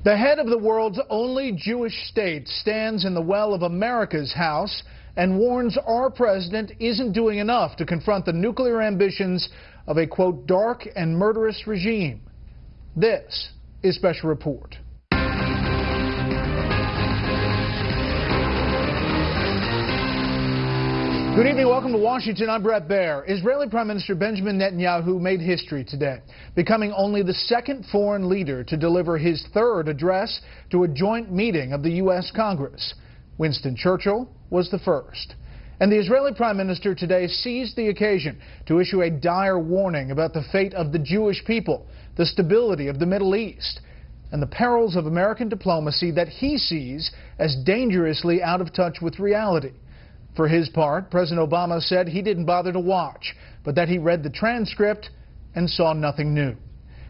The head of the world's only Jewish state stands in the well of America's house and warns our president isn't doing enough to confront the nuclear ambitions of a, quote, dark and murderous regime. This is Special Report. Good evening. Welcome to Washington. I'm Brett Baer. Israeli Prime Minister Benjamin Netanyahu made history today, becoming only the second foreign leader to deliver his third address to a joint meeting of the U.S. Congress. Winston Churchill was the first. And the Israeli Prime Minister today seized the occasion to issue a dire warning about the fate of the Jewish people, the stability of the Middle East, and the perils of American diplomacy that he sees as dangerously out of touch with reality. For his part, President Obama said he didn't bother to watch, but that he read the transcript and saw nothing new.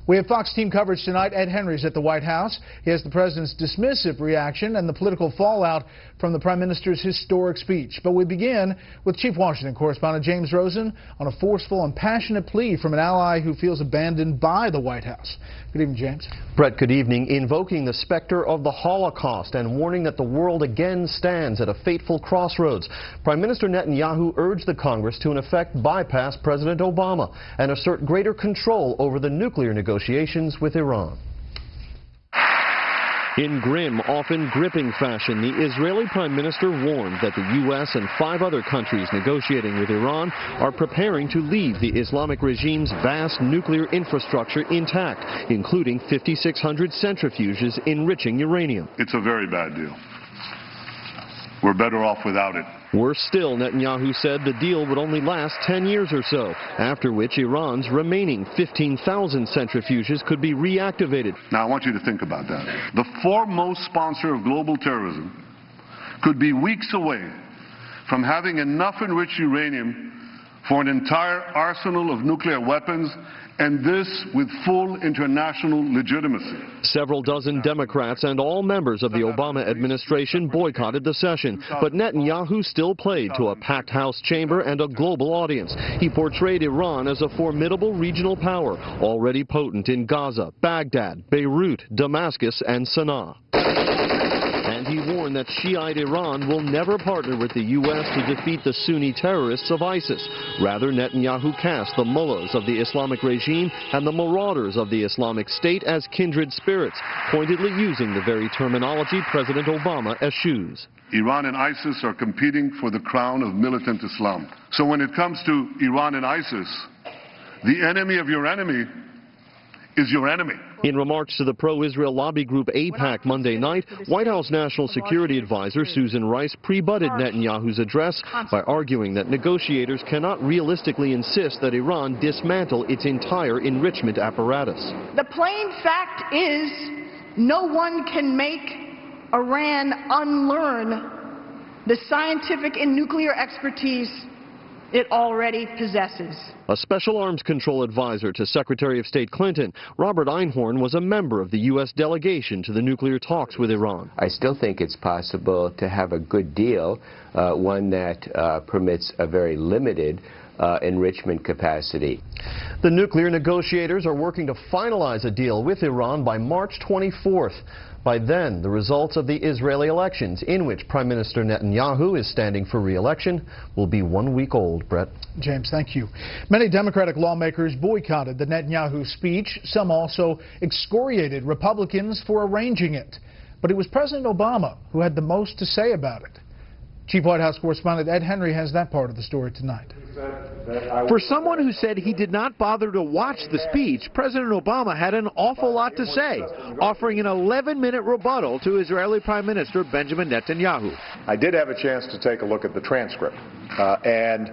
We have Fox team coverage tonight. Ed Henry's at the White House. He has the president's dismissive reaction and the political fallout from the prime minister's historic speech. But we begin with Chief Washington correspondent James Rosen on a forceful and passionate plea from an ally who feels abandoned by the White House. Good evening, James. Brett, good evening. Invoking the specter of the Holocaust and warning that the world again stands at a fateful crossroads, Prime Minister Netanyahu urged the Congress to in effect bypass President Obama and assert greater control over the nuclear negotiations with Iran. In grim, often gripping fashion, the Israeli Prime Minister warned that the U.S. and 5 other countries negotiating with Iran are preparing to leave the Islamic regime's vast nuclear infrastructure intact, including 5,600 centrifuges enriching uranium. It's a very bad deal. We're better off without it. Worse still, Netanyahu said the deal would only last 10 years or so, after which Iran's remaining 15,000 centrifuges could be reactivated. Now, I want you to think about that. The foremost sponsor of global terrorism could be weeks away from having enough enriched uranium for an entire arsenal of nuclear weapons, and this with full international legitimacy. Several dozen Democrats and all members of the Obama administration boycotted the session, but Netanyahu still played to a packed House chamber and a global audience. He portrayed Iran as a formidable regional power, already potent in Gaza, Baghdad, Beirut, Damascus, and Sana'a. And he warned that Shiite Iran will never partner with the U.S. to defeat the Sunni terrorists of ISIS. Rather, Netanyahu cast the mullahs of the Islamic regime and the marauders of the Islamic State as kindred spirits, pointedly using the very terminology President Obama eschews. Iran and ISIS are competing for the crown of militant Islam. So when it comes to Iran and ISIS, the enemy of your enemy is your enemy. In remarks to the pro-Israel lobby group AIPAC Monday night, White House National Security Advisor Susan Rice pre-butted Netanyahu's address by arguing that negotiators cannot realistically insist that Iran dismantle its entire enrichment apparatus. The plain fact is, no one can make Iran unlearn the scientific and nuclear expertise it already possesses. A special arms control advisor to Secretary of State Clinton, Robert Einhorn, was a member of the U.S. delegation to the nuclear talks with Iran. I still think it's possible to have a good deal, one that permits a very limited enrichment capacity. The nuclear negotiators are working to finalize a deal with Iran by March 24th. By then, the results of the Israeli elections, in which Prime Minister Netanyahu is standing for re-election, will be 1 week old. Brett. James, thank you. Many Democratic lawmakers boycotted the Netanyahu speech. Some also excoriated Republicans for arranging it. But it was President Obama who had the most to say about it. Chief White House correspondent Ed Henry has that part of the story tonight. For someone who said he did not bother to watch the speech, President Obama had an awful lot to say, offering an 11-minute rebuttal to Israeli Prime Minister Benjamin Netanyahu. I did have a chance to take a look at the transcript, and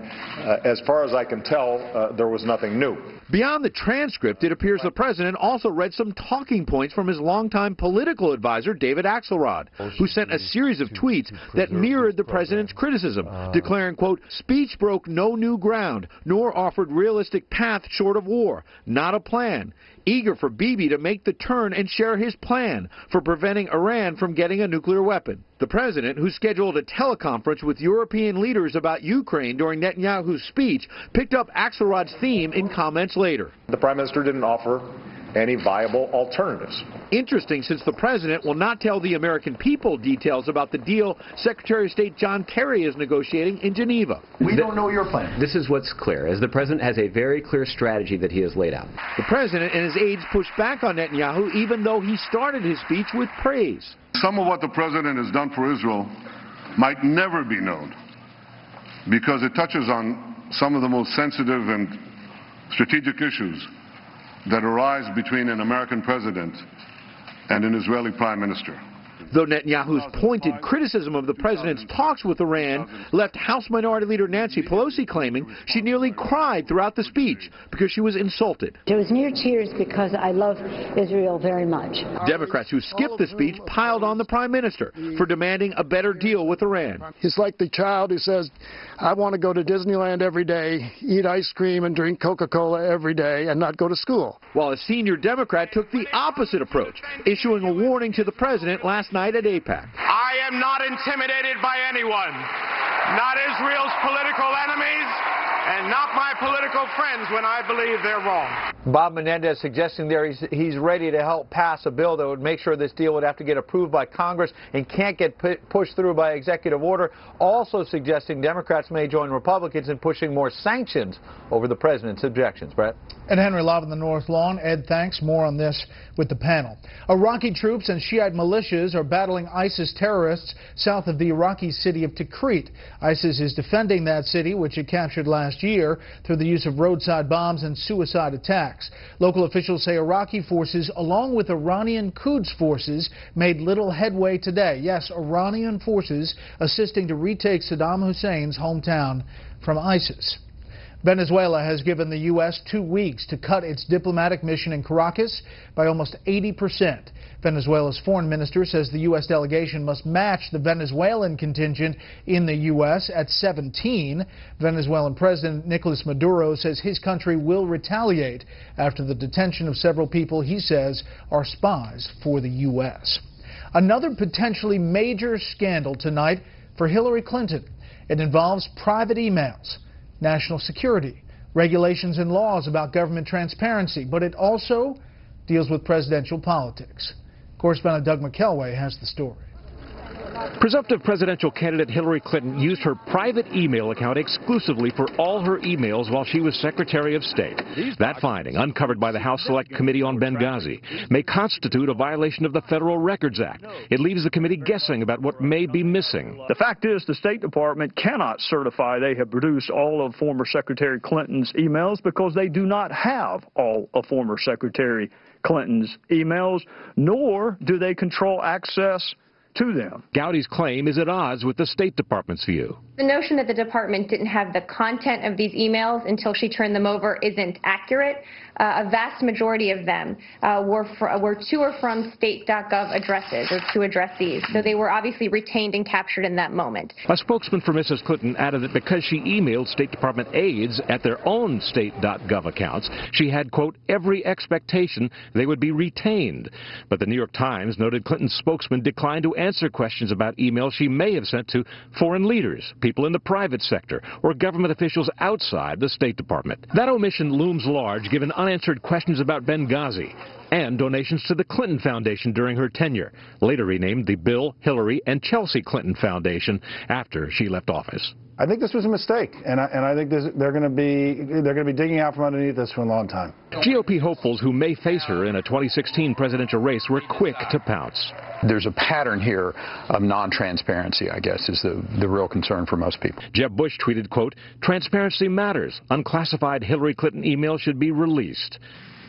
as far as I can tell, there was nothing new. Beyond the transcript, it appears the president also read some talking points from his longtime political advisor, David Axelrod, who sent a series of tweets that mirrored the president's criticism, declaring, quote, "Speech broke no new ground, nor offered realistic path short of war. Not a plan. Eager for Bibi to make the turn and share his plan for preventing Iran from getting a nuclear weapon." The president, who scheduled a teleconference with European leaders about Ukraine during Netanyahu's speech, picked up Axelrod's theme in comments later. The prime minister didn't offer any viable alternatives. Interesting, since the president will not tell the American people details about the deal Secretary of State John Kerry is negotiating in Geneva. We don't know your plan. This is what's clear, as the president has a very clear strategy that he has laid out. The president and his aides pushed back on Netanyahu, even though he started his speech with praise. Some of what the president has done for Israel might never be known because it touches on some of the most sensitive and strategic issues that arise between an American president and an Israeli prime minister. Though Netanyahu's pointed criticism of the president's talks with Iran left House Minority Leader Nancy Pelosi claiming she nearly cried throughout the speech because she was insulted. There was near tears because I love Israel very much. Democrats who skipped the speech piled on the prime minister for demanding a better deal with Iran. It's like the child who says, I want to go to Disneyland every day, eat ice cream and drink Coca-Cola every day, and not go to school. While a senior Democrat took the opposite approach, issuing a warning to the president last night at AIPAC. I am not intimidated by anyone, not Israel's political enemies, and not my political friends when I believe they're wrong. Bob Menendez suggesting there he's ready to help pass a bill that would make sure this deal would have to get approved by Congress and can't get pushed through by executive order. Also suggesting Democrats may join Republicans in pushing more sanctions over the president's objections. Brett? And Henry live on the North Lawn. Ed, thanks. More on this with the panel. Iraqi troops and Shiite militias are battling ISIS terrorists south of the Iraqi city of Tikrit. ISIS is defending that city, which it captured last year, through the use of roadside bombs and suicide attacks. Local officials say Iraqi forces, along with Iranian Quds forces, made little headway today. Yes, Iranian forces assisting to retake Saddam Hussein's hometown from ISIS. Venezuela has given the U.S. 2 weeks to cut its diplomatic mission in Caracas by almost 80%. Venezuela's foreign minister says the U.S. delegation must match the Venezuelan contingent in the U.S. at 17. Venezuelan President Nicolas Maduro says his country will retaliate after the detention of several people he says are spies for the U.S. Another potentially major scandal tonight for Hillary Clinton. It involves private emails, national security, regulations and laws about government transparency, but it also deals with presidential politics. Correspondent Doug McKelway has the story. Presumptive presidential candidate Hillary Clinton used her private email account exclusively for all her emails while she was Secretary of State. That finding, uncovered by the House Select Committee on Benghazi, may constitute a violation of the Federal Records Act. It leaves the committee guessing about what may be missing. The fact is the State Department cannot certify they have produced all of former Secretary Clinton's emails because they do not have all of former Secretary Clinton's emails, nor do they control access to them. Gowdy's claim is at odds with the State Department's view. The notion that the department didn't have the content of these emails until she turned them over isn't accurate. A vast majority of them were to or from state.gov addresses, or to addressees. So they were obviously retained and captured in that moment. A spokesman for Mrs. Clinton added that because she emailed State Department aides at their own state.gov accounts, she had, quote, every expectation they would be retained. But the New York Times noted Clinton's spokesman declined to answer questions about emails she may have sent to foreign leaders, people in the private sector, or government officials outside the State Department. That omission looms large given unanswered questions about Benghazi and donations to the Clinton Foundation during her tenure, later renamed the Bill, Hillary, and Chelsea Clinton Foundation after she left office. I think this was a mistake, and I think they're going to be digging out from underneath this for a long time. GOP hopefuls who may face her in a 2016 presidential race were quick to pounce. There's a pattern here of non-transparency, I guess, is the real concern for most people. Jeb Bush tweeted, quote, "Transparency matters. Unclassified Hillary Clinton emails should be released."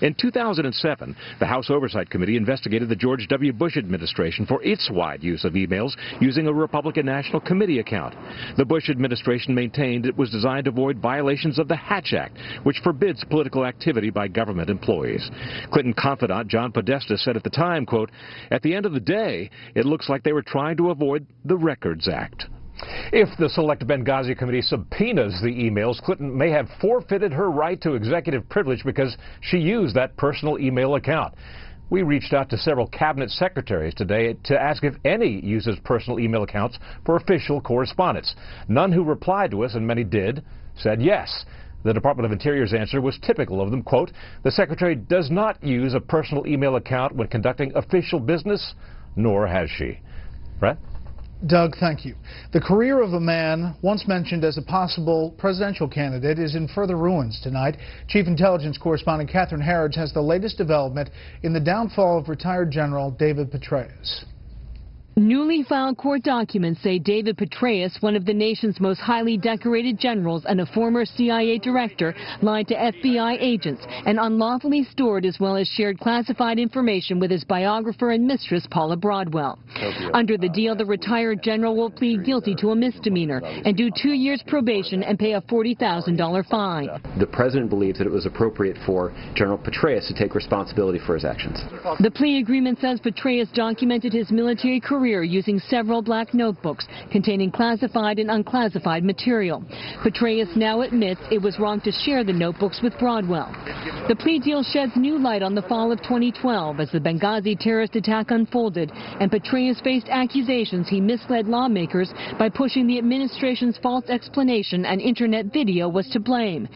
In 2007, the House Oversight Committee investigated the George W. Bush administration for its wide use of emails using a Republican National Committee account. The Bush administration maintained it was designed to avoid violations of the Hatch Act, which forbids political activity by government employees. Clinton confidant John Podesta said at the time, quote, "At the end of the day, it looks like they were trying to avoid the Records Act." If the Select Benghazi Committee subpoenas the emails, Clinton may have forfeited her right to executive privilege because she used that personal email account. We reached out to several cabinet secretaries today to ask if any uses personal email accounts for official correspondence. None who replied to us, and many did, said yes. The Department of Interior's answer was typical of them. Quote, the Secretary does not use a personal email account when conducting official business, nor has she. Brett? Doug, thank you. The career of a man once mentioned as a possible presidential candidate is in further ruins tonight. Chief Intelligence Correspondent Catherine Harrods has the latest development in the downfall of retired General David Petraeus. Newly filed court documents say David Petraeus, one of the nation's most highly decorated generals and a former CIA director, lied to FBI agents and unlawfully stored as well as shared classified information with his biographer and mistress, Paula Broadwell. Under the deal, the retired general will plead guilty to a misdemeanor and do 2 years probation and pay a $40,000 fine. The president believes that it was appropriate for General Petraeus to take responsibility for his actions. The plea agreement says Petraeus documented his military career using several black notebooks containing classified and unclassified material. Petraeus now admits it was wrong to share the notebooks with Broadwell. The plea deal sheds new light on the fall of 2012 as the Benghazi terrorist attack unfolded, and Petraeus faced accusations he misled lawmakers by pushing the administration's false explanation and internet video was to blame.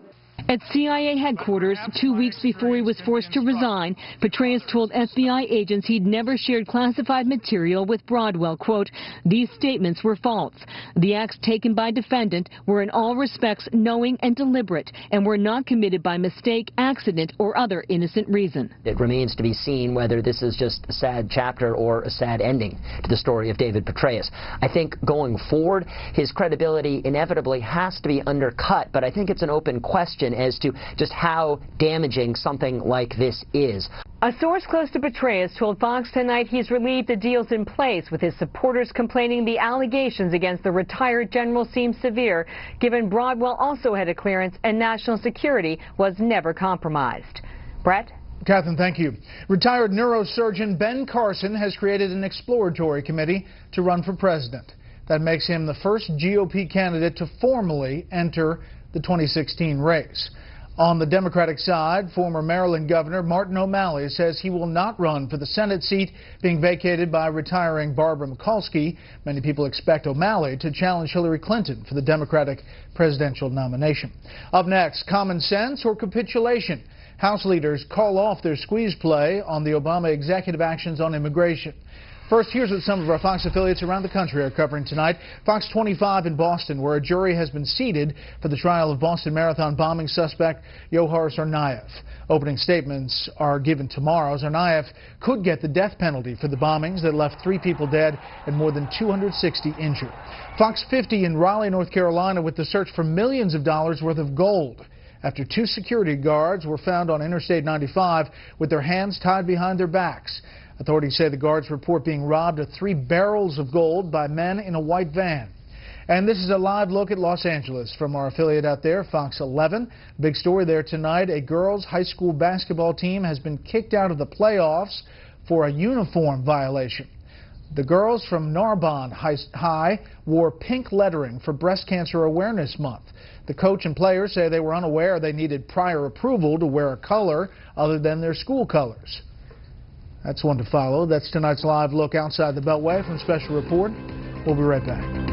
At CIA headquarters, 2 weeks before he was forced to resign, Petraeus told FBI agents he'd never shared classified material with Broadwell. Quote, these statements were false. The acts taken by defendant were in all respects knowing and deliberate and were not committed by mistake, accident, or other innocent reason. It remains to be seen whether this is just a sad chapter or a sad ending to the story of David Petraeus. I think going forward, his credibility inevitably has to be undercut, but I think it's an open question as to just how damaging something like this is. A source close to Petraeus told Fox tonight he's relieved the deal's in place, with his supporters complaining the allegations against the retired general seem severe, given Broadwell also had a clearance and national security was never compromised. Brett? Catherine, thank you. Retired neurosurgeon Ben Carson has created an exploratory committee to run for president. That makes him the first GOP candidate to formally enter the 2016 race. On the Democratic side, former Maryland Governor Martin O'Malley says he will not run for the Senate seat being vacated by retiring Barbara Mikulski. Many people expect O'Malley to challenge Hillary Clinton for the Democratic presidential nomination. Up next, common sense or capitulation? House leaders call off their squeeze play on the Obama executive actions on immigration. First, here's what some of our Fox affiliates around the country are covering tonight. Fox 25 in Boston, where a jury has been seated for the trial of Boston Marathon bombing suspect Yohar Tsarnaev. Opening statements are given tomorrow. Tsarnaev could get the death penalty for the bombings that left 3 people dead and more than 260 injured. Fox 50 in Raleigh, North Carolina, with the search for millions of dollars worth of gold after 2 security guards were found on Interstate 95 with their hands tied behind their backs. Authorities say the guards report being robbed of 3 barrels of gold by men in a white van. And this is a live look at Los Angeles from our affiliate out there, Fox 11. Big story there tonight. A girls' high school basketball team has been kicked out of the playoffs for a uniform violation. The girls from Narbonne High wore pink lettering for Breast Cancer Awareness Month. The coach and players say they were unaware they needed prior approval to wear a color other than their school colors. That's one to follow. That's tonight's live look outside the Beltway from Special Report. We'll be right back.